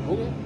हो गया।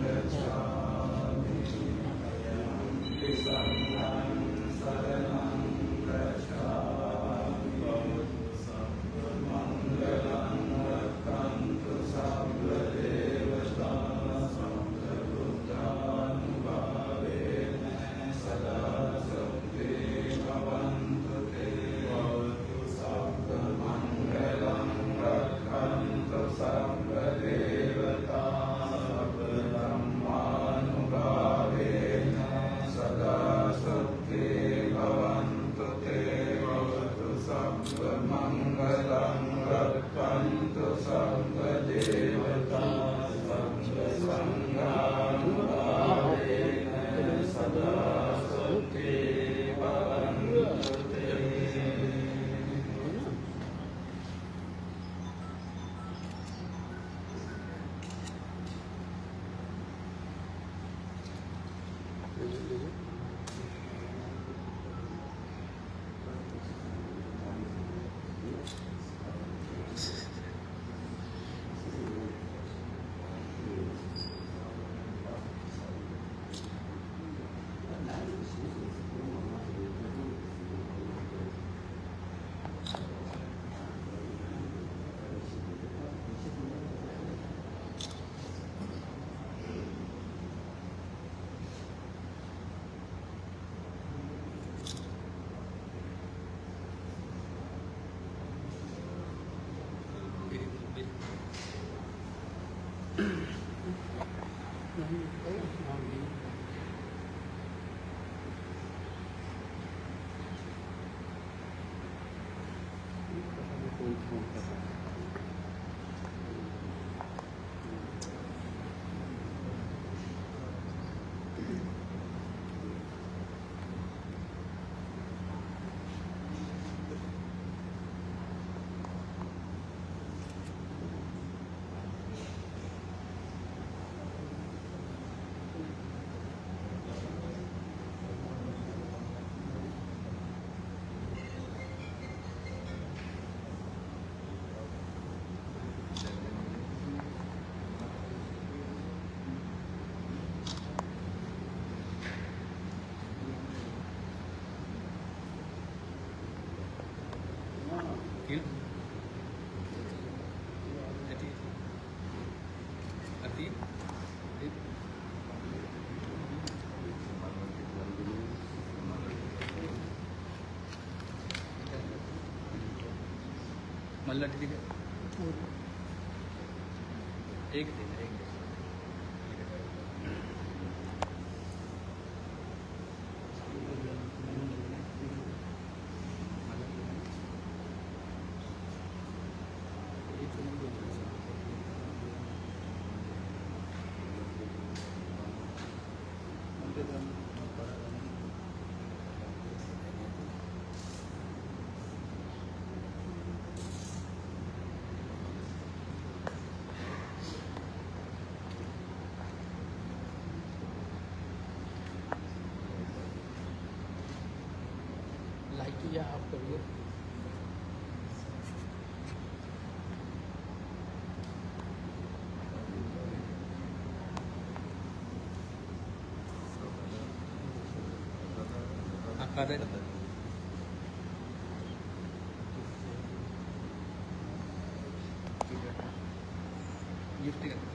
मल्ला ठीक है एक दिन या आप करिए। गिफ्ट कर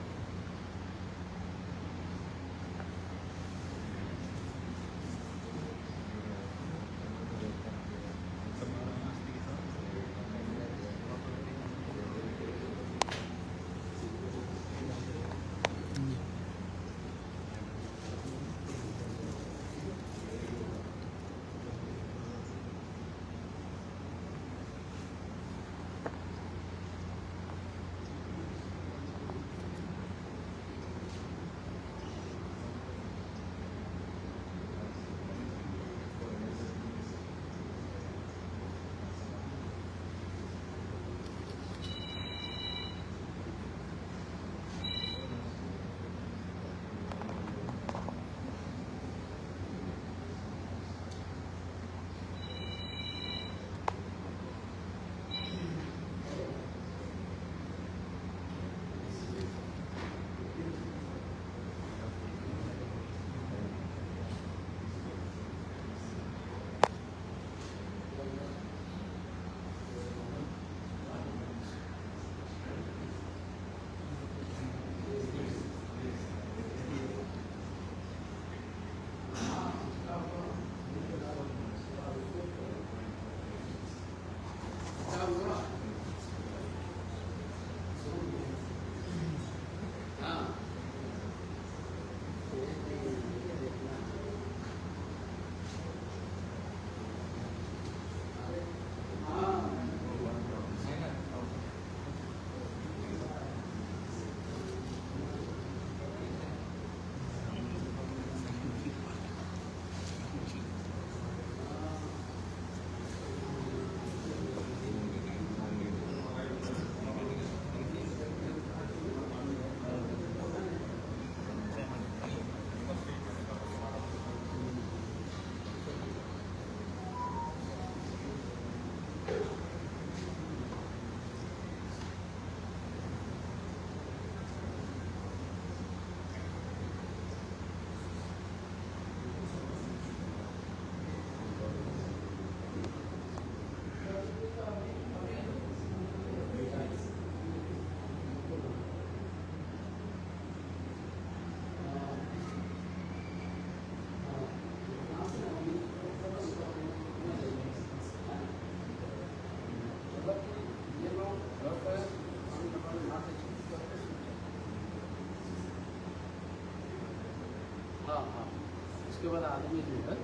उसके बाद आदमी जो है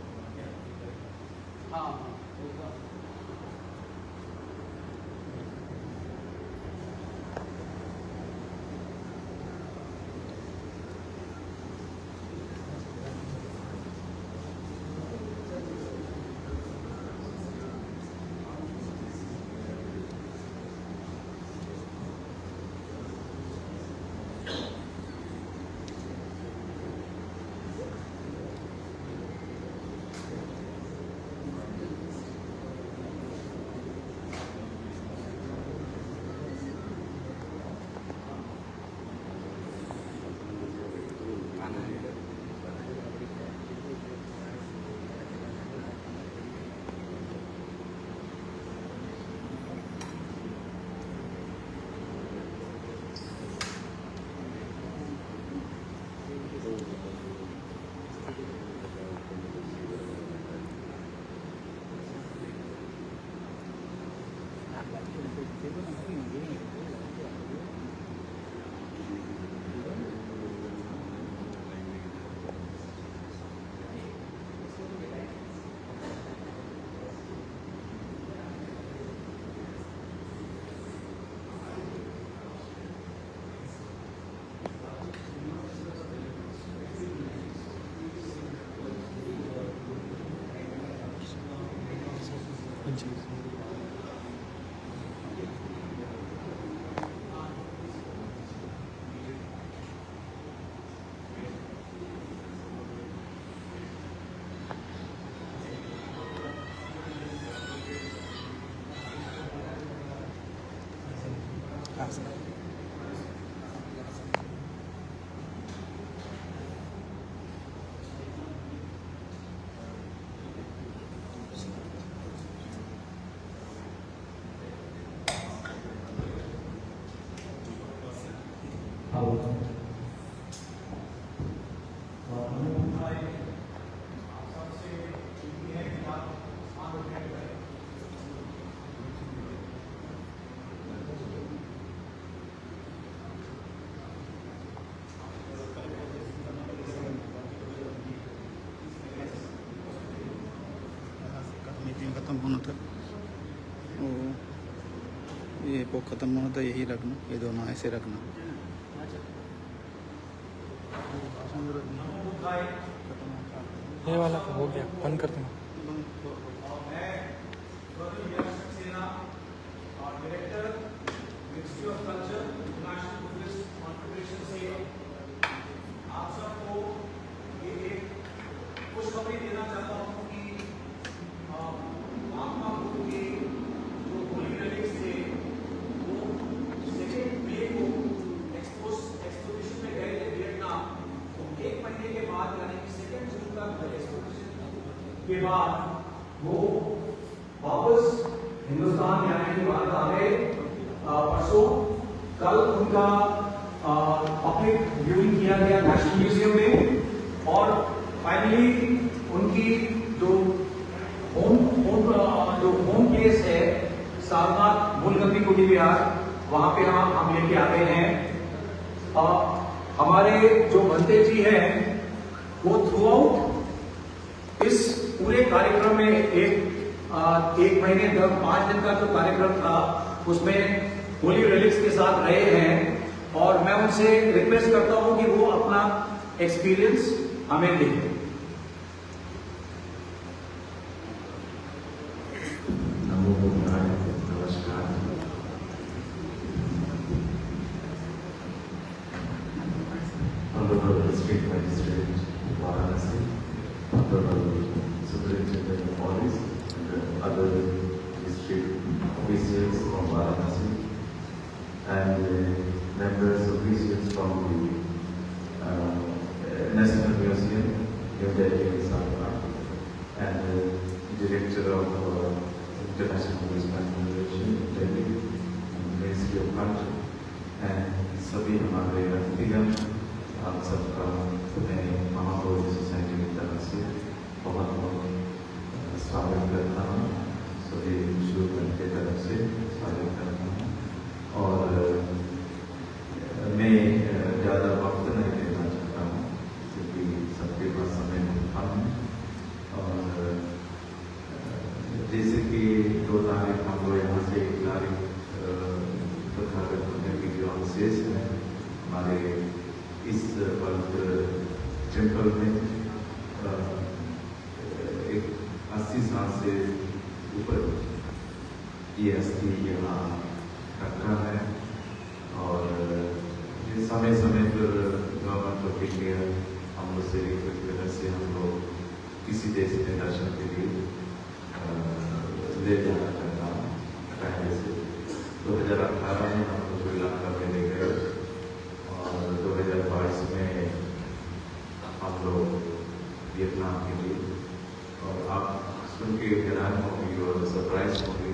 हाँ हाँ ख़त्म होना था वो ये एपोक ख़त्म होना था, यही रखना, ये दोनों ऐसे रखना। ये वाला तो हो गया, बंद कर देना। आप सबको ये एक खुशखबरी देना चाहता हूँ कि महात्मा बुद्ध के जो होली रिलीक्स थे वो 2 मई को एक्सपोजिशन में गए थे वियतनाम। तो 1 महीने के बाद यानी कि 2 जून तक एक्सपोजिशन के बाद वो वापस हिंदुस्तान यानी कि भारत आ गए। परसों कल उनका पब्लिक व्यूइंग किया गया नेशनल म्यूजियम में, और फाइनली उनकी जो होम प्लेस है सारनाथ मूलगंदी कुटी विहार, वहां पे हम लेके आ गए हैं। हमारे जो भंते जी हैं वो थ्रू आउट इस पूरे कार्यक्रम में एक महीने 5 दिन का जो कार्यक्रम था उसमें होली रिलिक्स के साथ रहे हैं, और मैं उनसे रिक्वेस्ट करता हूं कि वो अपना एक्सपीरियंस हमें दें। नमस्कार। Honorable District Magistrate Varanasi, Honorable Superintendent of Police, and other district officials from Varanasi, and members, officials from the National Museum, New Delhi, Sarnath, and Director of International Tourism Federation, Delhi, Ministry of Culture, and सभी हमारे अतिथिगण, आप सबका मैं Mahabodhi society की तरफ से बहुत बहुत स्वागत करता हूँ। सभी शुरू के तरफ से स्वागत करता हूँ, और मैं ज़्यादा वक्त नहीं देना चाहता हूँ क्योंकि सबके पास समय कम है। टेम्पल में एक 80 साल से ऊपर ये अस्थि यहाँ रखा है और ये समय समय पर गवर्नमेंट ऑफ इंडिया हम लोग से रिक्वेस्ट करने से हम लोग किसी देश में दर्शन के लिए ले जाना चाहता हूँ। पहले से 2018 में हम लोग श्रीलंका में ले गए और 2022 में हम लोग वियतनाम के लिए। और आप सुन के हैरान होंगे और सरप्राइज होंगे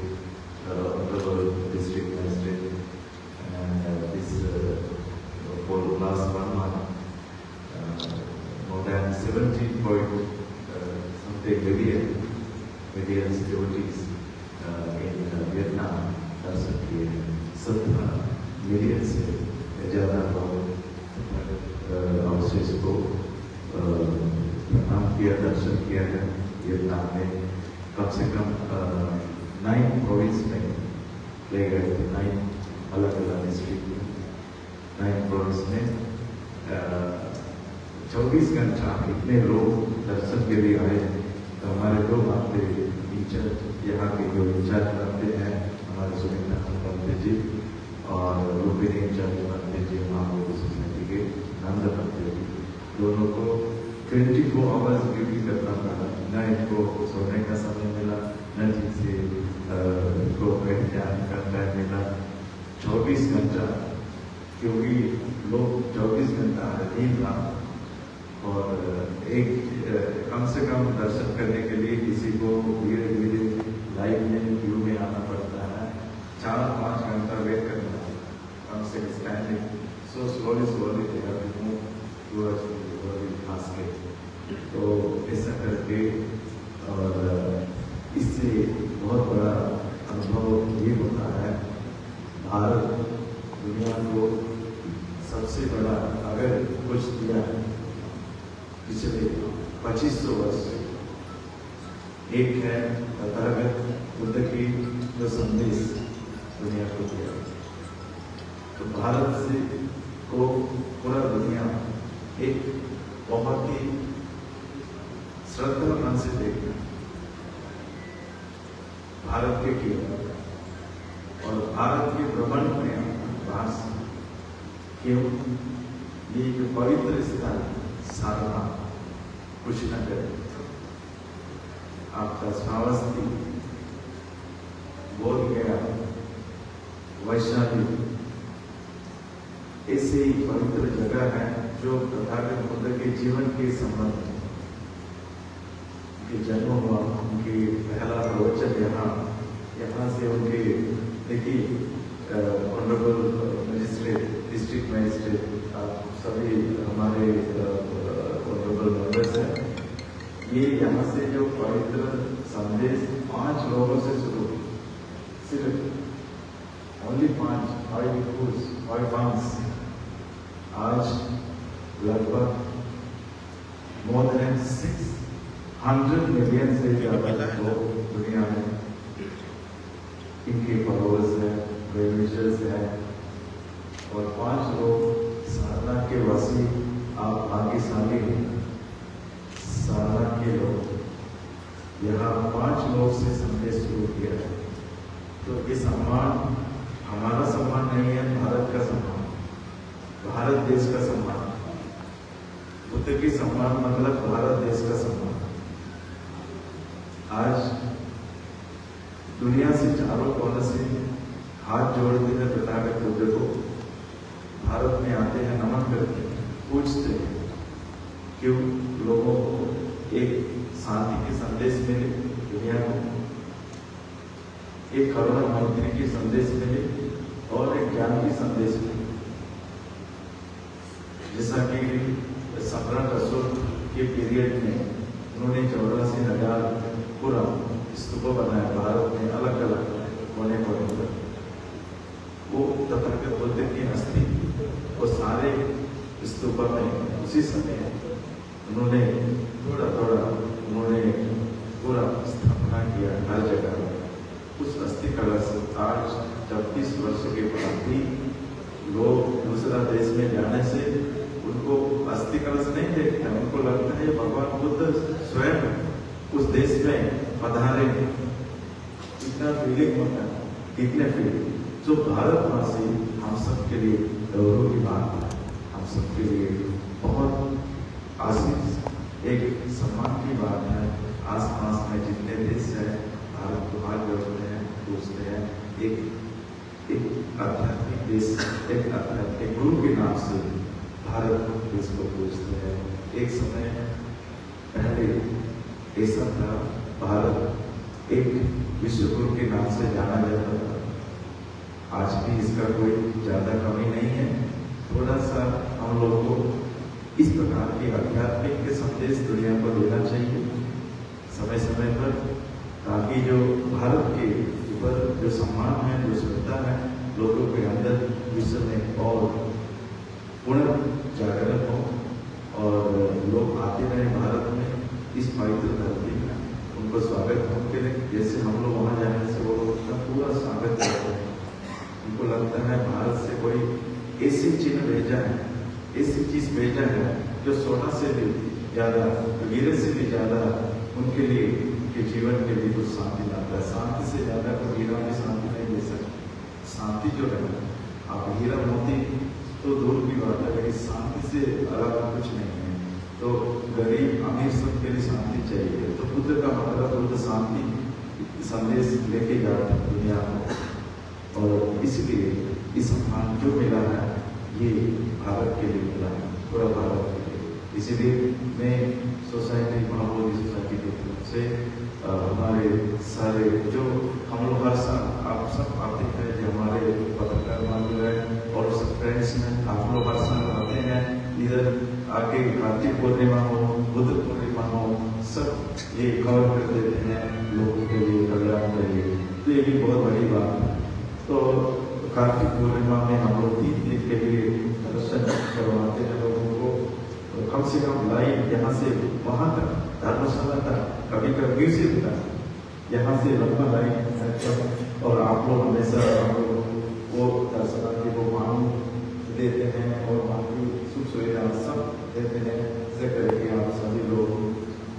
honourable district magistrate and this for last 1 month more than 70 point something million devotees in Vietnam दर्शन किए। 17 मिलियन से ज़्यादा लोग अवशेष को प्रणाम किया, दर्शन किया है। वियतनाम में कम से कम 9 प्रोविंस में ले गए थे, 9 अलग अलग डिस्ट्रिक्ट में, 9 प्रोविंस में 24 घंटा इतने लोग दर्शन के लिए आए। तो हमारे लोग आते यहाँ के जो इंचार्ज बनते हैं हमारे सुनीता बनते जी और रूपिनी इंचार्ज बनते जी, महामूल सोसाइटी के नंद बनते जी, दोनों को 24 आवर्स ड्यूटी करना पड़ा। न इनको सोने का समय मिला, न ठीक से इनको बैठ जाने का टाइम मिला। 24 घंटा, क्योंकि लोग 24 घंटा नींद रहा और एक कम से कम दर्शन करने के लिए किसी को धीरे धीरे लाइन में क्यू में आना पड़ता है, 4-5 घंटा वेट करना कम से कम स्टैंडिंग। सो स्लोली खास के तो ऐसा करके और इससे बहुत बड़ा अनुभव ये होता है। भारत दुनिया को सबसे बड़ा अगर कुछ दिया है पिछले 2500 वर्ष से, एक है तथागत बुद्ध की जो संदेश दुनिया को दिया। तो भारत से को पूरा दुनिया एक बहुत ही श्रद्धा मन से देखना भारत के केवल और भारत के ब्रह्मांड में वास क्यों ये जो पवित्र स्थान साधना कुछ न करे। आपका श्रावस्ती, बोध गया, वैशाली ऐसे ही पवित्र जगह है जो तथागत बुद्ध के जीवन के संबंध में, उनके जन्म हुआ, उनके पहला प्रवचन यहाँ से उनके देखिए ऑनरेबल मजिस्ट्रेट, डिस्ट्रिक्ट मजिस्ट्रेट, आप सभी हमारे ऑनरेबल मेंबर्स हैं। ये यहाँ से जो पवित्र संदेश 5 लोगों से शुरू, सिर्फ ओनली 5 months, आज लगभग मोर देन 600 मिलियन से ज़्यादा लोग दुनिया में इनके फॉलोअर्स हैं, वेलविशर्स हैं और 5 लोग सारनाथ के वासी, आप भाग्यशाली हैं। सारनाथ के लोग यहाँ 5 लोग से संदेश शुरू किया है। तो ये सम्मान हमारा सम्मान नहीं है, भारत का सम्मान, भारत देश का सम्मान। बुद्ध की सम्मान मतलब भारत देश का सम्मान। आज दुनिया से चारों कोने से हाथ जोड़ते हैं तथागत बुद्ध को, भारत में आते हैं, नमन करते हैं, पूछते हैं क्यों लोगों को एक शांति के संदेश मिले, दुनिया को एक करुणा मैत्री की संदेश मिले और एक ज्ञान की संदेश मिले। जैसा कि सम्राट अशोक के पीरियड में उन्होंने 84,000 पूरा स्तूप बनाया भारत में, अलग अलग कोने कोने पर। वो तथागत बुद्ध की अस्थि वो सारे स्तूप में उसी समय उन्होंने थोड़ा थोड़ा उन्होंने पूरा स्थापना किया हर जगह। उस अस्थि कलश आज 34 वर्ष के बाद भी लोग दूसरा देश में जाने से उनको अस्थि कलश नहीं देखते, उनको हमको लगता है भगवान बुद्ध स्वयं उस देश में पधारे, इतना फीलिंग होता है, कितने फीलिंग जो भारतवासी हम सब के लिए गौरव की बात है, हम सब के लिए बहुत आशीष, एक सम्मान की बात है। आसपास में जितने देश है भारत को हाथ जोड़ते हैं, पूछते हैं, एक आध्यात्मिक देश, एक आध्यात्मिक गुरु के नाम से भारत देश को पूछते हैं। एक समय पहले ऐसा था, भारत एक विश्व गुरु के नाम से जाना जाता था। आज भी इसका कोई ज्यादा कमी नहीं है। थोड़ा सा हम लोग को इस प्रकार के आध्यात्मिक के संदेश दुनिया को देना चाहिए समय समय पर, ताकि जो भारत के ऊपर जो सम्मान है, जो श्रद्धा है लोगों के अंदर विश्व में और पुनर्जागरण हो और लोग आते रहे भारत में, इस पवित्र धरती में उनको स्वागत होते रहे। जैसे हम लोग वहाँ जाने से वो लोग उसका पूरा स्वागत करते हैं। उनको लगता है भारत से कोई ऐसी चिन्ह भेजा है, ऐसी चीज भेजा है जो सोना से भी ज्यादा, हीरे से भी ज्यादा उनके लिए, उनके जीवन के लिए कुछ शांति लाता है। शांति से ज्यादा कोई हीरा में शांति नहीं दे सकता। शांति जो है, आप हीरा मोती तो दूर की बात है, लेकिन शांति से अलग कुछ नहीं है। तो गरीब अमीर सबके लिए शांति चाहिए। तो बुद्ध का मतलब बुद्ध शांति संदेश लेके जाते हैं दुनिया को, और इसलिए इस सम्मान जो मिला है ये भारत के लिए मिला है, पूरा भारत के लिए। इसीलिए मैं सोसाइटी, महाबोधि सोसाइटी की तरफ से हमारे सारे जो हम लोग हर साल आप सब आते हैं, जो हमारे पत्रकार मालूम है और सब फ्रेंड्स हैं, आप लोग हर साल आते हैं इधर आके, कार्तिक पूर्णिमा हो, बुद्ध पूर्णिमा हो, सब ये कवर कर देते हैं लोगों के लिए, कल्याण के लिए। तो ये भी बहुत बड़ी बात है। तो कार्तिक पूर्णिमा में हम लोग 3 दिन के लिए दर्शन करवाते हैं लोगों को। तो कम से कम लाइन यहाँ से वहाँ तक, धर्मशाला तक, कभी कभी म्यूजियम तक, यहाँ से लंबा लाइन है। और आप लोग हमेशा हम लोग वो दर्शनार्थी को मांग देते हैं और वहाँ की सुख सुविधा सब देते हैं, जिससे करके आप सभी लोग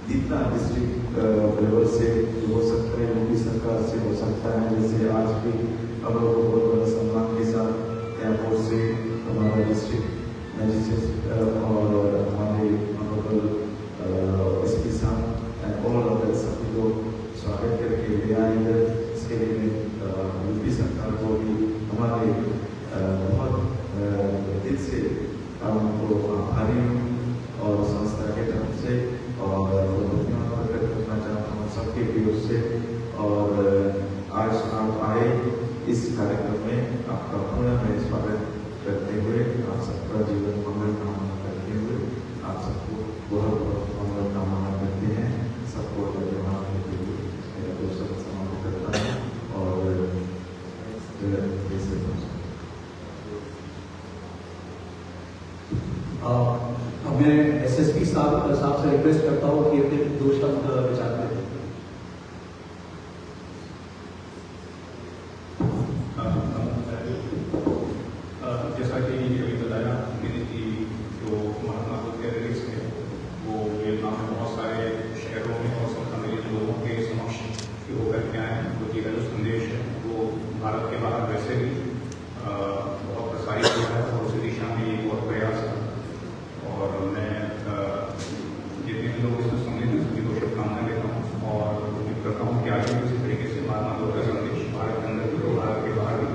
जितना डिस्ट्रिक्ट लेवल से हो सकता है, योगी सरकार से हो सकता है। जैसे आज भी हम लोग को बहुत बड़ा सम्मान के साथ एयरपोर्ट से हमारा डिस्ट्रिक्ट मजिस्ट्रेट और हमारे ऑनरेबल एसपी साहब और अदर सभी लोग स्वागत करके ले आएंगे। इसके लिए यूपी सरकार को भी हमारे बहुत दिल से उनको आभारी हूँ और संस्था के तरफ से, और धन्यवाद प्रकट करना चाहता हूँ सबके बीच से। और आज आप आए इस कार्यक्रम में, आपका पुनः मैं स्वागत करते हुए, आप सबका जीवन मंगल कामना करते हुए, आप सबको बहुत बहुत मंगल कामना करते हैं। सबको धन्यवाद देते हुए मेरा दो शब्द समाप्त करता है। और अब मैं एसएसपी साहब से रिक्वेस्ट करता हूँ कि अपने 2 शब्द विचार करें। जैसा कि अभी बताया मैंने कि जो महात्मा बुद्ध के लिरिक्स है वो वियतनाम में बहुत सारे शहरों में और सम्मिलित लोगों के समक्ष होकर के आए हैं। बुद्ध का जो संदेश है वो भारत के बाहर वैसे भी बहुत प्रसारित हुआ है और उसी दिशा में ये बहुत प्रयास है। और मैं जितने भी लोग इसमें सम्मिलित हैं सभी को शुभकामनाएं देता हूँ और उम्मीद करता हूँ कि आगे भी इसी तरीके से महात्मा बुद्ध का संदेश भारत के अंदर भी और भारत के बाहर भी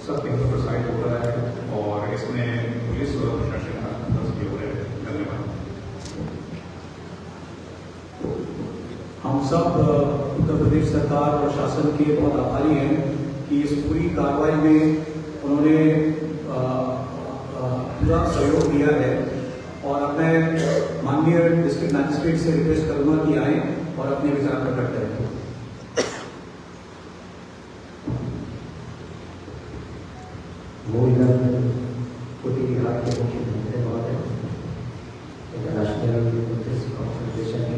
सब कहीं प्रसारित हो रहा है। और इसमें पुलिस और प्रशासन का सहयोग है। धन्यवाद। हम सब उत्तर प्रदेश सरकार और शासन के बहुत आभारी हैं कि इस पूरी कार्रवाई में उन्होंने पूरा सहयोग दिया है। और अब मैं माननीय डिस्ट्रिक्ट मजिस्ट्रेट से रिक्वेस्ट करूंगा कि आए और अपने विचार प्रकट करें। बिहार के मुख्यमंत्री महोदय, इंटरनेशनल बुद्धिस्ट कॉन्फ्रेंसेशन के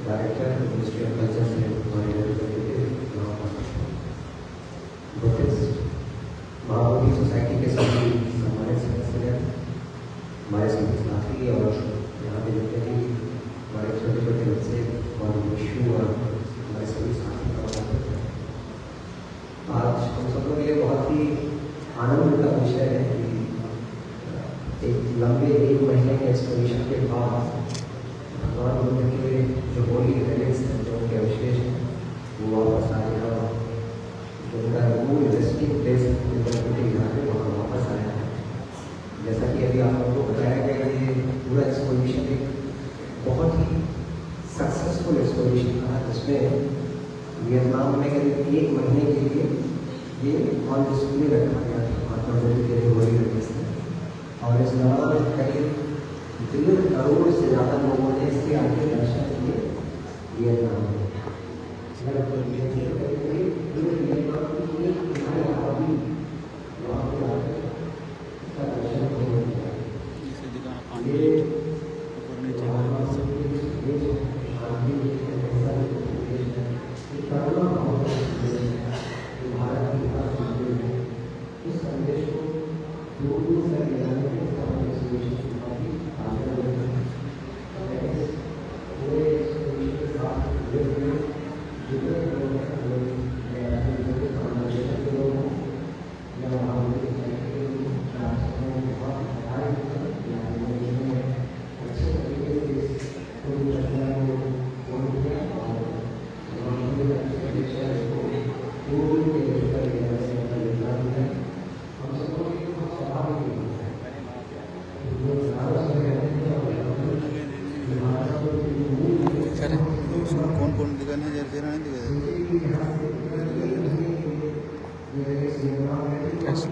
डायरेक्टर, मिनिस्ट्री ऑफ कल्चर से हमारे रिप्रेजेंटेटिव, बुद्धिस्ट महाबोधि सोसाइटी के सभी सम्मानित सदस्य, हमारे सभी साथी और यहाँ पे जितने भी एक्सप्लोरेशन के बाद भगवान बुद्ध के जो होली रिलिक्स हैं, जो उनके अवशेष हैं, वो वापस आए और जो उनका मूल रेस्टिंग प्लेस यहाँ पे वहाँ वापस आया है। जैसा कि अभी आप लोगों को बताया गया, ये पूरा एक्सप्लोरेशन एक बहुत ही सक्सेसफुल एक्सप्लोरेशन था, जिसमें वियतनाम में करीब 1 महीने के लिए ये ऑन डिस्प्ले रखा गया था महात्मा बुद्ध के होली रिलिक्स में। और इस दौरान करीब 1.5 करोड़ से ज़्यादा लोगों ने इसके आगे दर्शन किए वियतनाम में। इसे दिखाना पानी ऊपर नीचे कौन कौन दिखाने हैं, जरा नहीं दिखा कैसे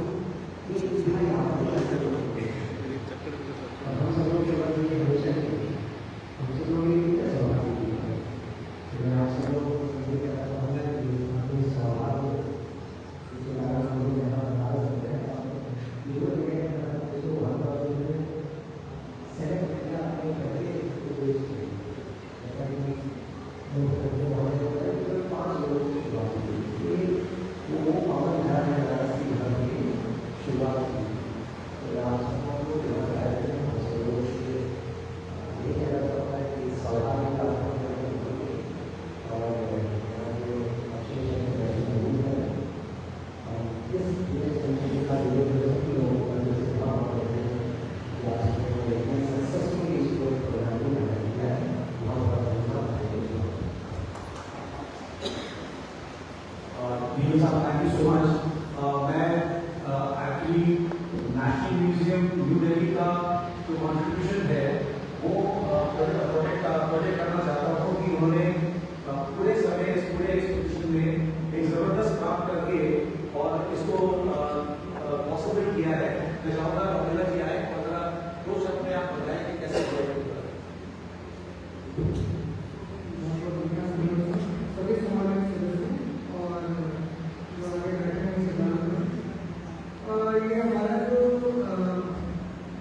Thank you so much. मैं actually national museum new Delhi का जो कॉन्ट्रीब्यूशन है वो प्रोजेक्ट करना चाहता हूँ कि उन्होंने पूरे समय इस पूरे एक्सपोजिशन में एक ज़बरदस्त काम करके और इसको पॉसिबल किया है। मैं चाहूँगा रमीला जी आए और ज़रा 2 शब्द में आप बताएं कि कैसे ये हमारा जो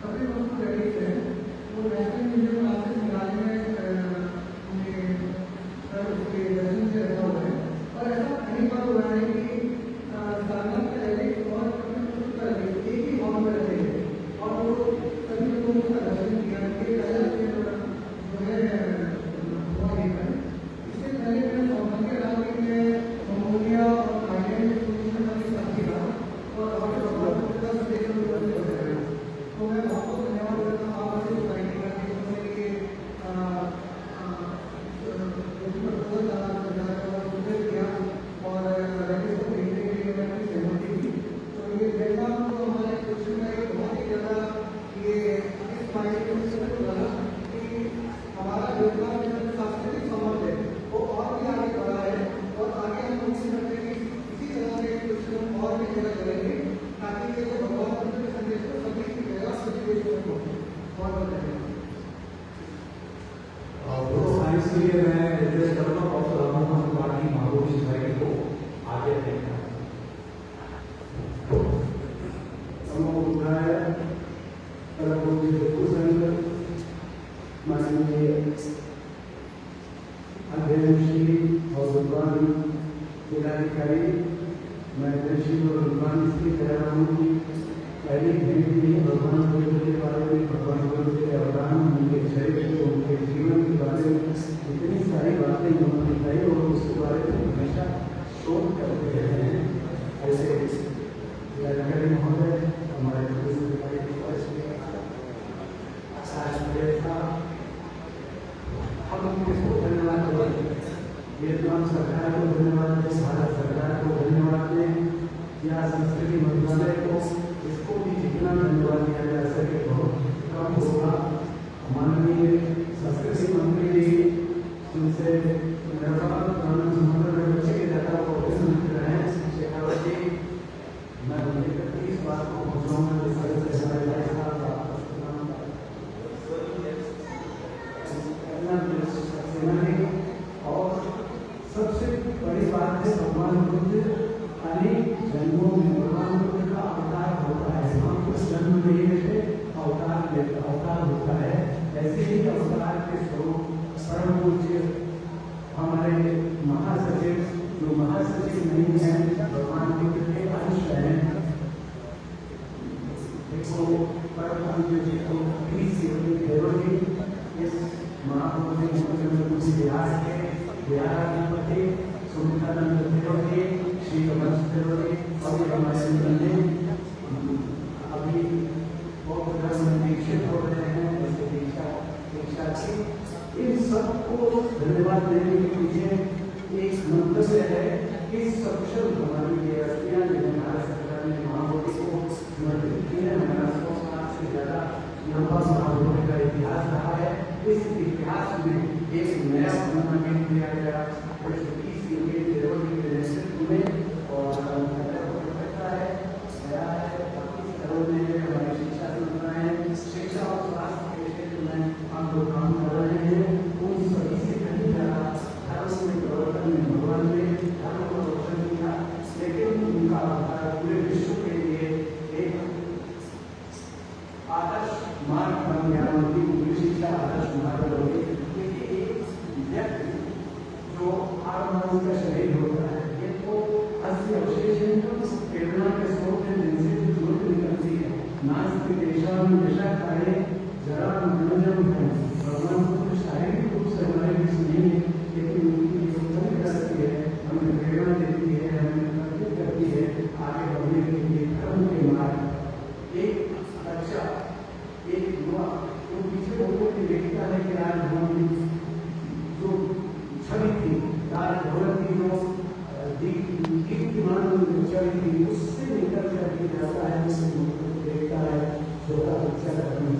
कभी वस्तु रेडी है वो नेशनल म्यूजियम क्लासेस निकालने में उसके दर्शन से रखा हुआ है। और ऐसा कई बार हुआ है कि सालना के पहले और कभी वस्तु का एक ही हॉल में रखे और वो सभी लोगों ने उसका दर्शन किया कि जो है इससे पहले मैंने सौभाग्य रहा कि मैं मंगोलिया और थाईलैंड में साथी रहा और तो मैं बहुत धन्यवाद करता हूँ आपसे सोसाइटी का कि उन्होंने ये किया और लड़के को देखने के लिए मैंने सहमति दी। तो ये देखा तो हमारे क्वेश्चन का एक बहुत ही ज़्यादा ये इस माइंड से लगा कि हमारा योगदान सांस्कृतिक संबंध है वो और भी आगे बढ़ा है और आगे हम उम्मीद करते हैं कि इसी तरह के क्वेश्चन और भी जगह करेंगे ताकि ये जो भगवान बुद्ध के संदेश को सभी की जगह सभी देश में पहुंचे। बहुत धन्यवाद। साइंस के लिए मैं रिक्वेस्ट करूँगा doctor Rammohan party Mahabodhi society को आगे रखना। नमो बुद्धाय माननीय अध्ययनशील और विद्वान जिलाधिकारी, मैं अध्ययनशील और विद्वान इसलिए कह रहा हूँ कि पहली भेंट भी भगवान बुद्ध के बारे में, भगवान बुद्ध के अवदान, उनके चरित्र, उनके जीवन के बारे में इतनी सारी बातें उन्होंने बताई और उसके बारे में हमेशा शोध करते रहे हैं। ऐसे जिलाधिकारी महोदय हमारे वियतनाम सरकार को धन्यवाद दें, भारत सरकार को धन्यवाद दें या संस्कृति मंत्रालय को, इसको भी जितना धन्यवाद दिया जा सके बहुत कम होगा। माननीय संस्कृति मंत्री जी जिनसे बच्चे के दादा को मित्र हैं शेखावत जी, मैं उनके इस बात को पहुँचाऊंगा जिस तरह से हमारे भाई साहब और सबसे बड़ी बात है भगवान बुद्ध अनेक जन्मों में भगवान बुद्ध का अवतार होता है। हम कुछ जन्म नहीं लेते, अवतार होता है। ऐसे ही अवतार के स्वरूप परम पूज्य हमारे महासचिव, जो महासचिव नहीं है, भगवान बुद्ध के अंश हैं, देखो परम पूज्य जी को इस महाप्रभु मुख्यमंत्री बिहार के बिहाराधिपति सुमित्रानंद त्रिवेदी, श्री रमेश त्रिवेदी और हमारे बंदे अभी वो प्रधानमंत्री दीक्षित हो रहे हैं, जैसे दीक्षा की, इन सबको धन्यवाद देने के पीछे एक मंतव्य है कि सक्षम हमारी ये रस्तियाँ जिन्हें भारत सरकार ने महामोदी को समर्पित की है। हमारा 100 साल से ज़्यादा लंबा महामोदी का इतिहास रहा है। इस इतिहास में एक नया टूर्नामेंट किया गया के नेतृत्व में और करता है हमारे शिक्षा संस्थाएं, शिक्षा और स्वास्थ्य के क्षेत्र में हम लोग काम कर रहे हैं। उन सभी से कहीं ज़्यादा धर्म में प्रवर्तन में भगवान ने धर्म को रोशन किया, लेकिन उनका पूरे विश्व के लिए एक आदर्श मार्ग बन गया। उनकी पूरी शिक्षा आदर्श मार्ग बन गई, क्योंकि एक व्यक्ति जो आत्मा का शरीर होता है, ये तो अस्य अवशेष है जो प्रेरणा के स्रोत हैं, जिनसे ज्योत निकलती है। नास्ति देशाम दिशा काले जरा मनोजम है। भगवान को शारीरिक रूप से हमारे बीच नहीं है, लेकिन उनकी जो चल करती है, हमें प्रेरणा देती है, हमें प्रेरित करती है आगे बढ़ने के लिए धर्म के मार्ग। एक बच्चा, एक युवा जो पीछे होकर के देखता है कि आज हम जो छवि थी, राज भवन की जो दीप्तिमान छवि थी, उससे निकल कर जाता है, देखता है छोटा बच्चा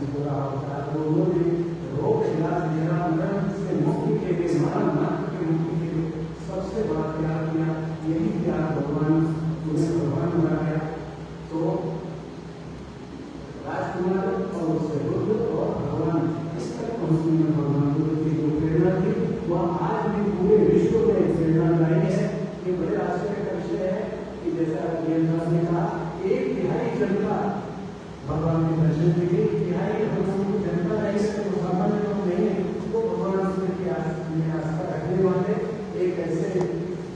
पूरा होता है। तो उन्होंने रोग इलाज निराकरण से मुक्ति के लिए, मरण मात्र की मुक्ति के लिए सबसे बड़ा प्यार किया। यही प्यार भगवान उन्हें भगवान बना गया। तो राजकुमार और उससे बुद्ध और भगवान इस तक पहुँचने में भगवान बुद्ध की जो प्रेरणा थी वह आज भी पूरे विश्व में प्रेरणादायी है। ये बड़े आश्चर्य का विषय है कि जैसा ने कहा, 1/3 जनता भगवान के दर्शन के लिए, 1/3 भगवान की जनता नहीं है, तो सामान्य लोग नहीं है, वो भगवान की आस्था रखने वाले एक ऐसे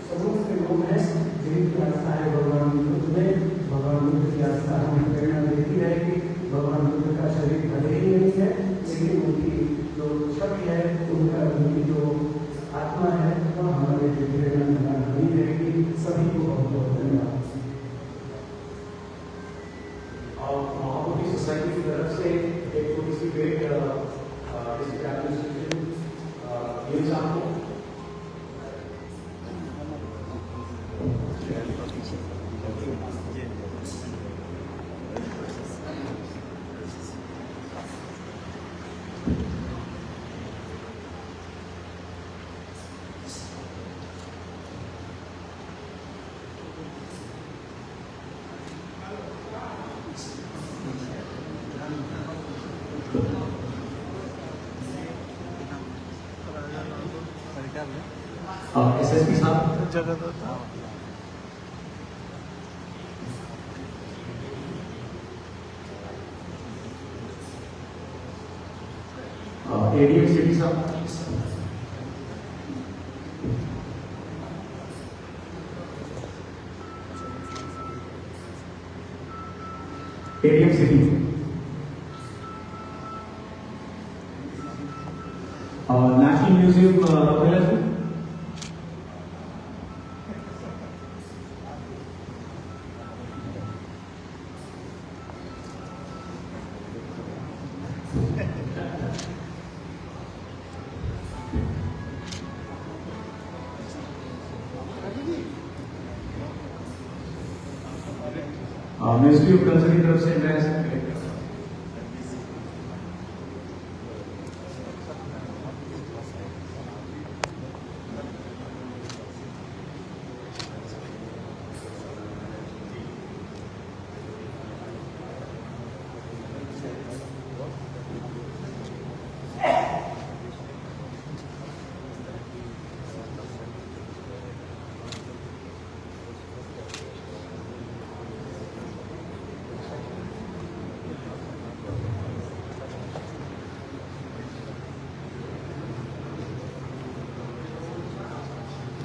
समूह के लोग हैं जिनकी आस्था है भगवान बुद्ध में। भगवान बुद्ध की आस्था हमें प्रेरणा देती है कि भगवान बुद्ध का शरीर भले ही नहीं है, लेकिन उनकी जो छवि है, उनकी जो आत्मा है, वह हमारे प्रेरणा बनी रहेगी। सभी को बहुत बहुत धन्यवाद। और महाबोधि सोसाइटी की तरफ से एक छोटी सी भेंट डिस्ट्रिक्ट एडमिनिस्ट्रेशन ये चाहूँ। एसएसपी साहब एडीएम सिटी साहब, ADM city, national museum Rohila, ministry of culture की तरफ से मैं कलेक्ट कर रहा हूँ।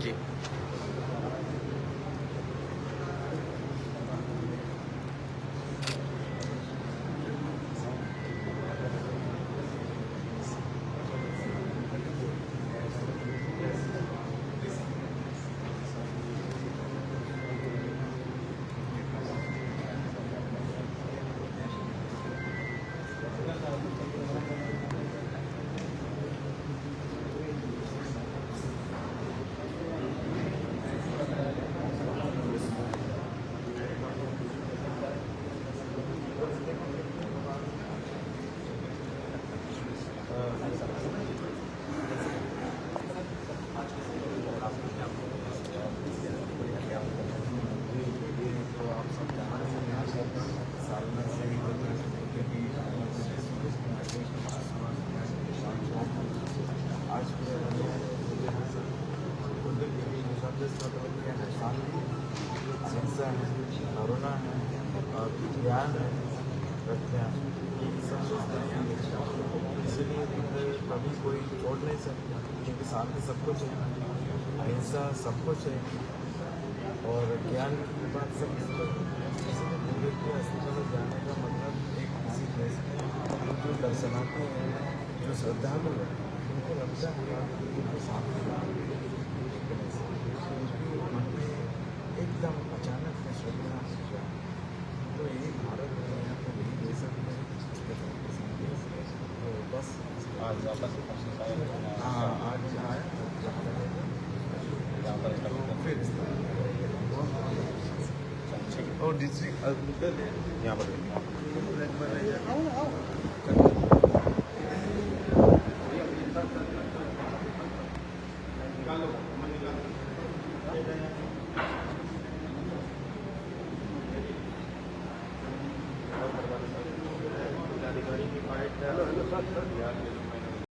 जी अहिंसा है, करुणा है और ज्ञान है, प्रज्ञा, ये सब इसलिए कभी कोई छोड़ नहीं सकता, क्योंकि सामने सब कुछ है, अहिंसा सब कुछ है और ज्ञान की बात सब कुछ है। इसलिए बुद्ध के अस्तित्व में जाने का मतलब एक किसी देश में जो दर्शनार्थी हैं, जो श्रद्धालु हैं, उनको लगता है उनको सामने एकदम अचानक से श्रद्धा तो यही भारत में यहाँ पर नहीं दे सकते तो बस आज वापस हाँ आज आया फिर और डिस्ट्रिक्ट यहाँ पर हेलो